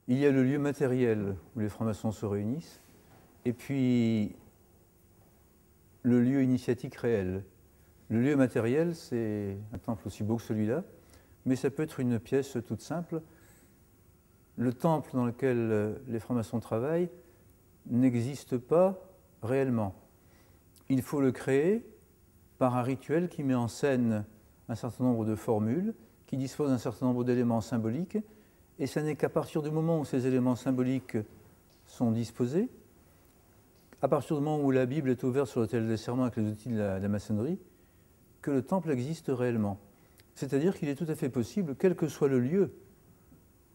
Il y a le lieu matériel où les francs-maçons se réunissent, et puis le lieu initiatique réel. Le lieu matériel, c'est un temple aussi beau que celui-là, mais ça peut être une pièce toute simple. Le temple dans lequel les francs-maçons travaillent n'existe pas réellement. Il faut le créer par un rituel qui met en scène un certain nombre de formules, qui dispose d'un certain nombre d'éléments symboliques, et ce n'est qu'à partir du moment où ces éléments symboliques sont disposés, à partir du moment où la Bible est ouverte sur l'autel des serments avec les outils de la maçonnerie, que le temple existe réellement. C'est-à-dire qu'il est tout à fait possible, quel que soit le lieu,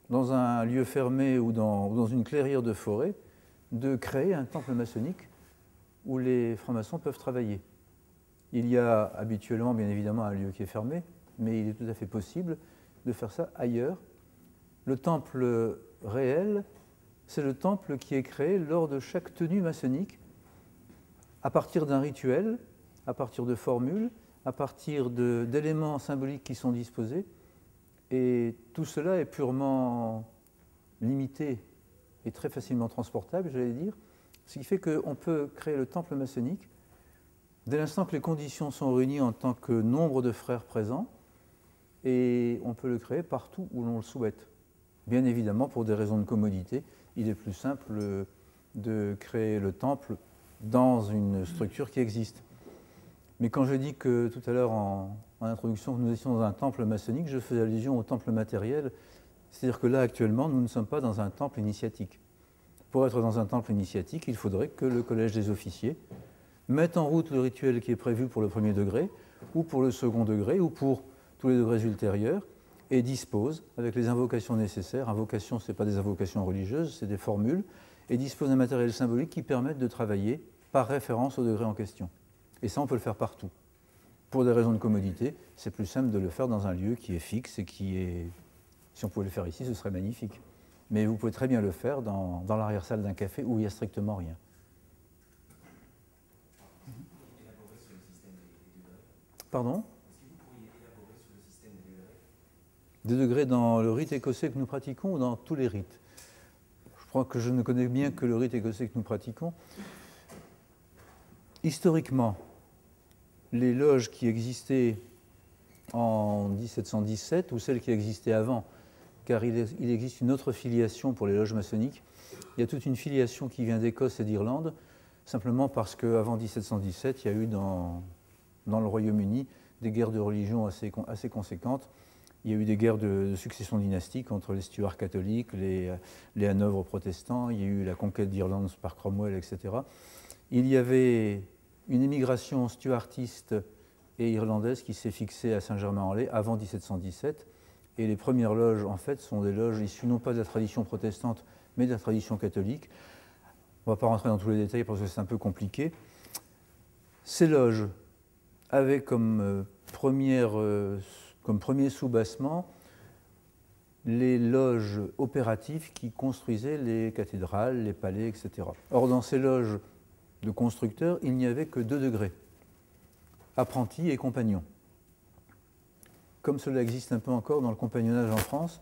dans un lieu fermé ou dans une clairière de forêt, de créer un temple maçonnique où les francs-maçons peuvent travailler. Il y a habituellement, bien évidemment, un lieu qui est fermé, mais il est tout à fait possible de faire ça ailleurs. Le temple réel, c'est le temple qui est créé lors de chaque tenue maçonnique, à partir d'un rituel, à partir de formules, à partir d'éléments symboliques qui sont disposés, et tout cela est purement limité et très facilement transportable, j'allais dire, ce qui fait qu'on peut créer le temple maçonnique dès l'instant que les conditions sont réunies en tant que nombre de frères présents, et on peut le créer partout où l'on le souhaite. Bien évidemment, pour des raisons de commodité, il est plus simple de créer le temple dans une structure qui existe. Mais quand je dis que tout à l'heure en introduction que nous étions dans un temple maçonnique, je faisais allusion au temple matériel, c'est-à-dire que là actuellement nous ne sommes pas dans un temple initiatique. Pour être dans un temple initiatique, il faudrait que le collège des officiers mette en route le rituel qui est prévu pour le premier degré, ou pour le second degré, ou pour tous les degrés ultérieurs, et dispose, avec les invocations nécessaires, invocations, ce n'est pas des invocations religieuses, c'est des formules, et dispose d'un matériel symbolique qui permette de travailler par référence au degré en question. Et ça, on peut le faire partout. Pour des raisons de commodité, c'est plus simple de le faire dans un lieu qui est fixe et qui est... Si on pouvait le faire ici, ce serait magnifique. Mais vous pouvez très bien le faire dans l'arrière-salle d'un café où il n'y a strictement rien. Pardon ? Est-ce que vous pourriez élaborer sur le système des degrés ? Des degrés dans le rite écossais que nous pratiquons ou dans tous les rites ? Je crois que je ne connais bien que le rite écossais que nous pratiquons. Historiquement, les loges qui existaient en 1717 ou celles qui existaient avant, car il existe une autre filiation pour les loges maçonniques. Il y a toute une filiation qui vient d'Écosse et d'Irlande, simplement parce qu'avant 1717, il y a eu dans le Royaume-Uni des guerres de religion assez conséquentes. Il y a eu des guerres de succession dynastique entre les Stuarts catholiques, les Hanovres protestants, il y a eu la conquête d'Irlande par Cromwell, etc. Il y avait une émigration stuartiste et irlandaise qui s'est fixée à Saint-Germain-en-Laye avant 1717. Et les premières loges, en fait, sont des loges issues non pas de la tradition protestante, mais de la tradition catholique. On ne va pas rentrer dans tous les détails parce que c'est un peu compliqué. Ces loges avaient comme premier soubassement les loges opératives qui construisaient les cathédrales, les palais, etc. Or, dans ces loges de constructeurs, il n'y avait que 2 degrés, apprentis et compagnons. Comme cela existe un peu encore dans le compagnonnage en France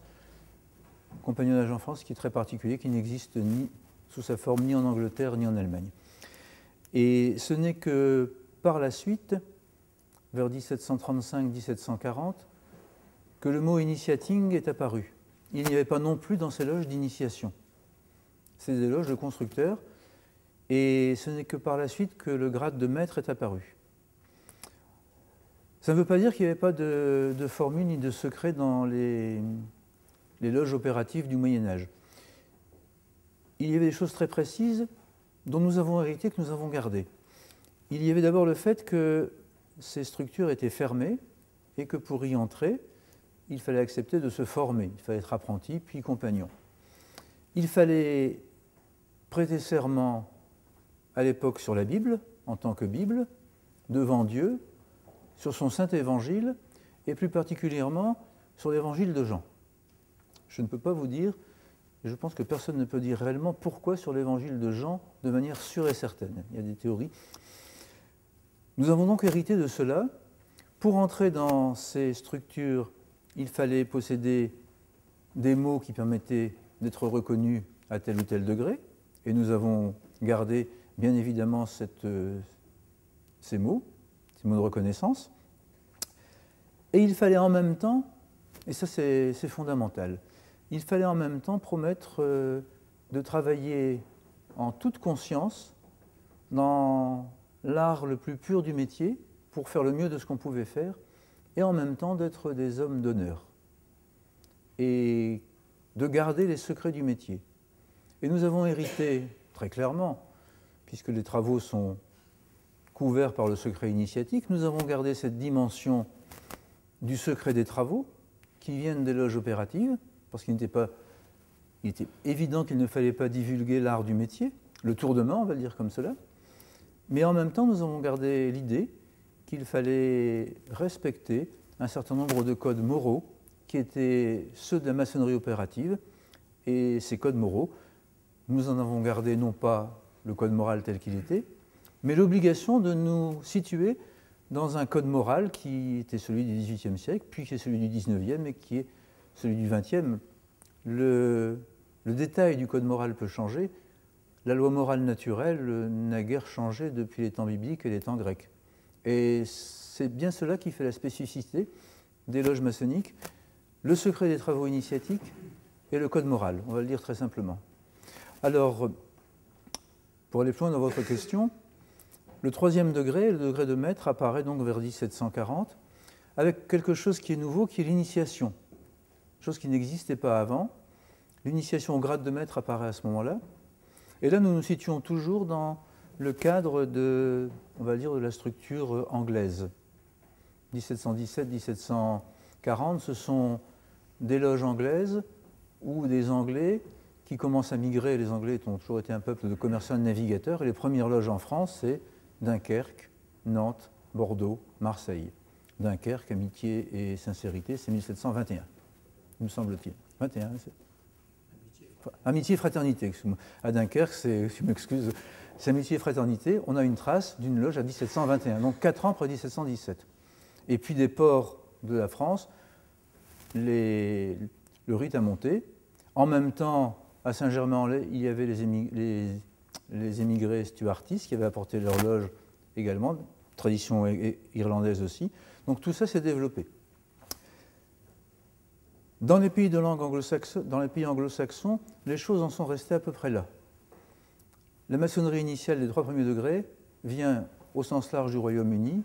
qui est très particulier, qui n'existe ni sous sa forme ni en Angleterre ni en Allemagne. Et ce n'est que par la suite, vers 1735-1740, que le mot initiating est apparu. Il n'y avait pas non plus dans ces loges d'initiation. C'est des loges de constructeurs, et ce n'est que par la suite que le grade de maître est apparu. Ça ne veut pas dire qu'il n'y avait pas de formule ni de secret dans les loges opératives du Moyen-Âge. Il y avait des choses très précises dont nous avons hérité, que nous avons gardées. Il y avait d'abord le fait que ces structures étaient fermées et que pour y entrer, il fallait accepter de se former. Il fallait être apprenti, puis compagnon. Il fallait prêter serment à l'époque sur la Bible, en tant que Bible, devant Dieu, sur son Saint-Évangile, et plus particulièrement sur l'Évangile de Jean. Je ne peux pas vous dire, et je pense que personne ne peut dire réellement pourquoi sur l'Évangile de Jean de manière sûre et certaine. Il y a des théories. Nous avons donc hérité de cela. Pour entrer dans ces structures, il fallait posséder des mots qui permettaient d'être reconnu à tel ou tel degré, et nous avons gardé bien évidemment ces mots de reconnaissance. Et il fallait en même temps, et ça c'est fondamental, il fallait en même temps promettre de travailler en toute conscience dans l'art le plus pur du métier pour faire le mieux de ce qu'on pouvait faire, et en même temps d'être des hommes d'honneur et de garder les secrets du métier. Et nous avons hérité, très clairement, puisque les travaux sont couverts par le secret initiatique, nous avons gardé cette dimension du secret des travaux qui viennent des loges opératives, parce qu'il était évident qu'il ne fallait pas divulguer l'art du métier, le tour de main, on va le dire comme cela, mais en même temps, nous avons gardé l'idée qu'il fallait respecter un certain nombre de codes moraux qui étaient ceux de la maçonnerie opérative. Et ces codes moraux, nous en avons gardé non pas le code moral tel qu'il était, mais l'obligation de nous situer dans un code moral qui était celui du XVIIIe siècle, puis qui est celui du XIXe et qui est celui du XXe. Le détail du code moral peut changer. La loi morale naturelle n'a guère changé depuis les temps bibliques et les temps grecs. Et c'est bien cela qui fait la spécificité des loges maçonniques, le secret des travaux initiatiques et le code moral, on va le dire très simplement. Alors, pour aller plus loin dans votre question, le troisième degré, le degré de maître, apparaît donc vers 1740, avec quelque chose qui est nouveau, qui est l'initiation, chose qui n'existait pas avant. L'initiation au grade de maître apparaît à ce moment-là. Et là, nous nous situons toujours dans le cadre de, on va dire, de la structure anglaise. 1717-1740, ce sont des loges anglaises ou des Anglais qui commencent à migrer. Les Anglais ont toujours été un peuple de commerçants et de navigateurs. Et les premières loges en France, c'est Dunkerque, Nantes, Bordeaux, Marseille. Dunkerque, Amitié et Sincérité, c'est 1721, me semble-t-il. 21, c'est... Amitié et Fraternité, excuse-moi. À Dunkerque, je m'excuse, c'est Amitié et Fraternité. On a une trace d'une loge à 1721, donc 4 ans après 1717. Et puis des ports de la France, le rite a monté. En même temps, à Saint-Germain-en-Laye, il y avait les émigrés stuartistes qui avaient apporté leur loge également, tradition irlandaise aussi. Donc tout ça s'est développé. Dans les pays de langue anglo-saxons, les choses en sont restées à peu près là. La maçonnerie initiale des 3 premiers degrés vient au sens large du Royaume-Uni,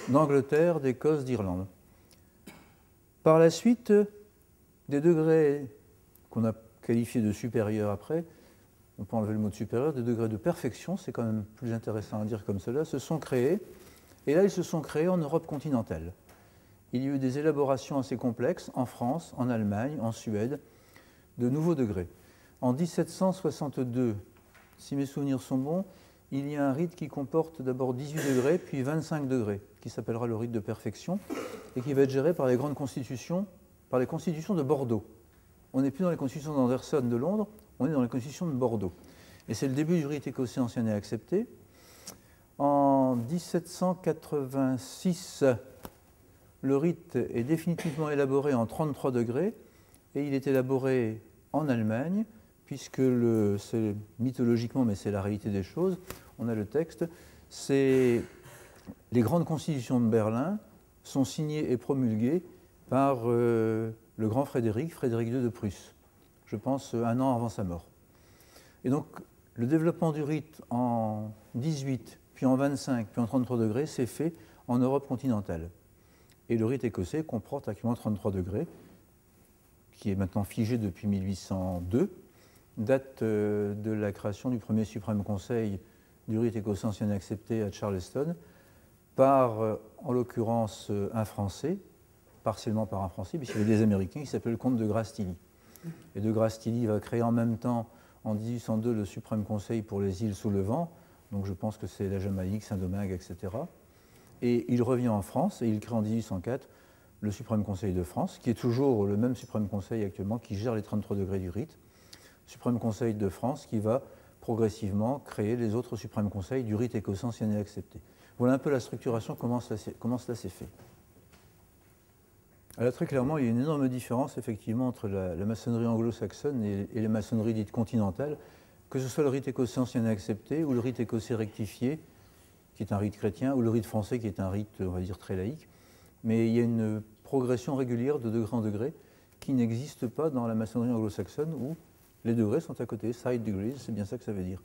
d'Angleterre, d'Écosse, d'Irlande. Par la suite, des degrés qu'on a qualifiés de supérieurs après, on peut enlever le mot de supérieur, des degrés de perfection, c'est quand même plus intéressant à dire comme cela, se sont créés, et là ils se sont créés en Europe continentale. Il y a eu des élaborations assez complexes en France, en Allemagne, en Suède, de nouveaux degrés. En 1762, si mes souvenirs sont bons, il y a un rite qui comporte d'abord 18 degrés, puis 25 degrés, qui s'appellera le rite de perfection, et qui va être géré par les grandes constitutions, par les constitutions de Bordeaux. On n'est plus dans les constitutions d'Anderson de Londres, on est dans les constitutions de Bordeaux. Et c'est le début du rite écossais ancien et accepté. En 1786, le rite est définitivement élaboré en 33 degrés, et il est élaboré en Allemagne, puisque c'est mythologiquement, mais c'est la réalité des choses, on a le texte, les grandes constitutions de Berlin sont signées et promulguées par le grand Frédéric II de Prusse, je pense 1 an avant sa mort. Et donc, le développement du rite en 18, puis en 25, puis en 33 degrés, s'est fait en Europe continentale. Et le rite écossais comporte actuellement 33 degrés, qui est maintenant figé depuis 1802, date de la création du premier suprême conseil du rite écossais ancien accepté à Charleston, par, en l'occurrence, un Français, partiellement par un Français, puisqu'il y avait des Américains, qui s'appelle le comte de Grasse-Tilly. Et de Grasse-Tilly va créer en même temps, en 1802, le suprême conseil pour les îles sous le vent, donc je pense que c'est la Jamaïque, Saint-Domingue, etc. Et il revient en France et il crée en 1804 le Suprême Conseil de France, qui est toujours le même Suprême Conseil actuellement, qui gère les 33 degrés du rite. Suprême Conseil de France qui va progressivement créer les autres Suprêmes Conseils du rite écossais ancien et accepté. Voilà un peu la structuration, comment cela s'est fait. Alors, très clairement, il y a une énorme différence effectivement entre la maçonnerie anglo-saxonne et les maçonneries dites continentales, que ce soit le rite écossais ancien et accepté ou le rite écossais rectifié, qui est un rite chrétien, ou le rite français qui est un rite, on va dire, très laïque. Mais il y a une progression régulière de degré en degré qui n'existe pas dans la maçonnerie anglo-saxonne où les degrés sont à côté, side degrees, c'est bien ça que ça veut dire.